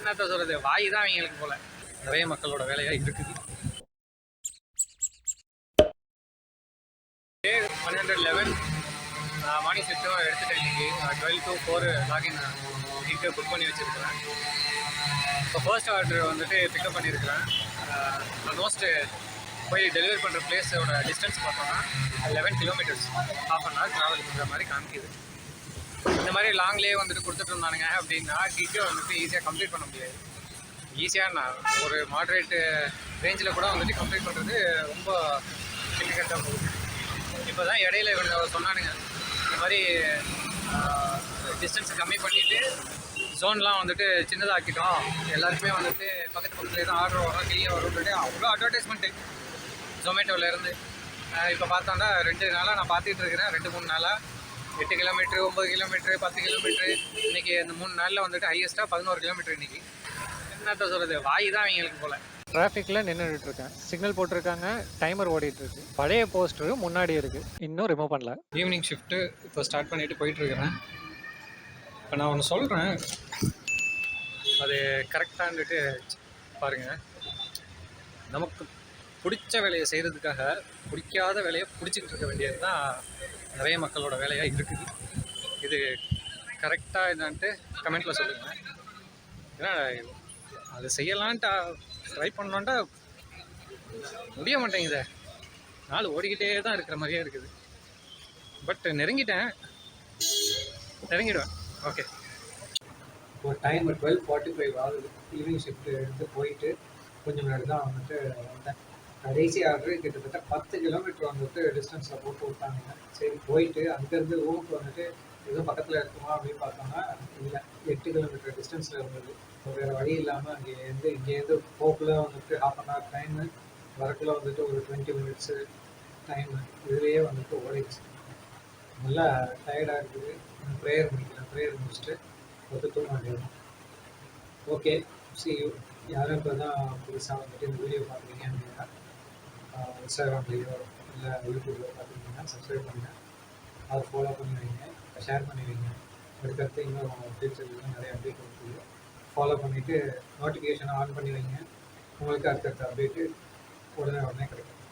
என்னத்த சொல்கிறது, வாய் தான் அவங்களுக்கு போல் நிறைய மக்களோட வேலையாக இருக்குது. 111 மார்னிங் ஷிஃப்ட்டும் எடுத்துகிட்டேன். இன்றைக்கி 12 to 4 லாகின் இன்ட்டு புக் பண்ணி வச்சுருக்கிறேன். இப்போ ஃபர்ஸ்ட் ஆர்டர் வந்துட்டு பிக்கப் பண்ணியிருக்கிறேன். ஆல்மோஸ்ட் போய் டெலிவரி பண்ணுற பிளேஸோட டிஸ்டன்ஸ் பார்த்தோன்னா 11 கிலோமீட்டர்ஸ், ½ அன் ஹவர் ட்ராவல் பண்ணுற மாதிரி காமிக்குது. இந்த மாதிரி லாங்லேயே வந்துட்டு கொடுத்துட்டு இருந்தானுங்க அப்படின்னா கிக்கை வந்துட்டு ஈஸியாக கம்ப்ளீட் பண்ண முடியாது. ஈஸியாக நான் ஒரு மாட்ரேட்டு ரேஞ்சில் கூட வந்துட்டு கம்ப்ளீட் பண்ணுறது ரொம்ப டிஃபிகல்ட்டாக போகுது. இப்போ தான் இடையில இவங்க சொன்னானுங்க, இந்த மாதிரி டிஸ்டன்ஸை கம்மி பண்ணிவிட்டு ஜோன்லாம் வந்துட்டு சின்னதாக்கிட்டோம், எல்லாருக்குமே வந்துட்டு பக்கத்துலேயே தான் ஆர்டர் வரும், டெய்லி வரும்னு சொல்லிட்டு அவ்வளோ அட்வர்டைஸ்மெண்ட்டு ஜொமேட்டோவிலேருந்து. இப்போ பார்த்தோன்னா 2 நாளாக நான் பார்த்துட்டு இருக்கிறேன். 2-3 நாளாக 8 கிலோமீட்ரு, 9 கிலோமீட்ரு, 10 கிலோமீட்ரு. இன்றைக்கி இந்த 3 நாளில் வந்துட்டு ஹையஸ்ட்டாக 11 கிலோமீட்டர். இன்றைக்கி என்னத்த சொல்கிறது, வாய் தான் அவங்களுக்கு போல். டிராஃபிக்கில் நின்றுட்டுருக்கேன். சிக்னல் போட்டிருக்காங்க, டைமர் ஓடிட்டுருக்கு. பழைய போஸ்டரு முன்னாடி இருக்குது, இன்னும் ரிமூவ் பண்ணல. ஈவினிங் ஷிஃப்ட்டு இப்போ ஸ்டார்ட் பண்ணிவிட்டு போயிட்டுருக்கிறேன். இப்போ நான் ஒன்று சொல்கிறேன், அது கரெக்டான்ட்டு பாருங்கள். நமக்கு பிடிச்ச வேலையை செய்கிறதுக்காக பிடிக்காத வேலையை பிடிச்சிக்கிட்டு இருக்க வேண்டியது தான் நிறைய மக்களோட வேலையாக இருக்குது. இது கரெக்டாக என்னான்ட்டு கமெண்ட்டில் சொல்லுங்கள். ஏன்னா அது செய்யலான்ட்டு ட்ரை பண்ணோன்ட்டா முடிய மாட்டேங்குதே, நாள் ஓடிக்கிட்டே தான் இருக்கிற மாதிரியே இருக்குது. பட் நெருங்கிடுவேன். ஓகே, இப்போ டைம் 12:45 ஆகுது. ஈவினிங் ஷிஃப்ட் எடுத்து போயிட்டு கொஞ்சம் முன்னாடி தான் வந்துட்டு வந்தேன். கடைசி ஆர்டர் கிட்டத்தட்ட 10 கிலோமீட்டர் வந்துட்டு டிஸ்டன்ஸில் போட்டு விட்டாங்க. சரி போயிட்டு அங்கேருந்து ரூமுக்கு வந்துட்டு எதுவும் பக்கத்தில் இருக்குமா அப்படின்னு பார்த்தோம்னா இல்லை, 8 கிலோமீட்டர் டிஸ்டன்ஸில் இருந்தது. வேறு வழி இல்லாமல் இங்கேருந்து போக்குள்ள வந்துட்டு ½ அன் ஹவர் டைமு, வரக்குள்ள வந்துட்டு ஒரு 20 மினிட்ஸு டைமு, இதுலேயே வந்துட்டு ஓடிடுச்சு. நல்லா டயர்டாக இருக்குது. ப்ரேயர் முடிக்கிறேன். ப்ரேயர் முடிச்சுட்டு வந்து தூங்க வேண்டியது. Okay, see you. யாரும் இப்போ தான் புதுசாக வந்துட்டு இந்த வீடியோ பார்க்குறீங்க அப்படின்னா இன்ஸ்டாகிராம்லேயோ இல்லை யூடியூப்ல பார்த்துருந்தீங்கன்னா சப்ஸ்கிரைப் பண்ணுங்கள், அதை ஃபாலோ பண்ணி வைங்க, ஷேர் பண்ணி வைங்க. அடுத்தடுத்து இன்னும் ஃபியூச்சர்லாம் நிறைய அப்டேட் இருக்குது. ஃபாலோ பண்ணிவிட்டு நோட்டிஃபிகேஷனை ஆன் பண்ணி வைங்க. உங்களுக்கு அடுத்தடுத்த அப்டேட்டு உடனே கிடைக்கும்.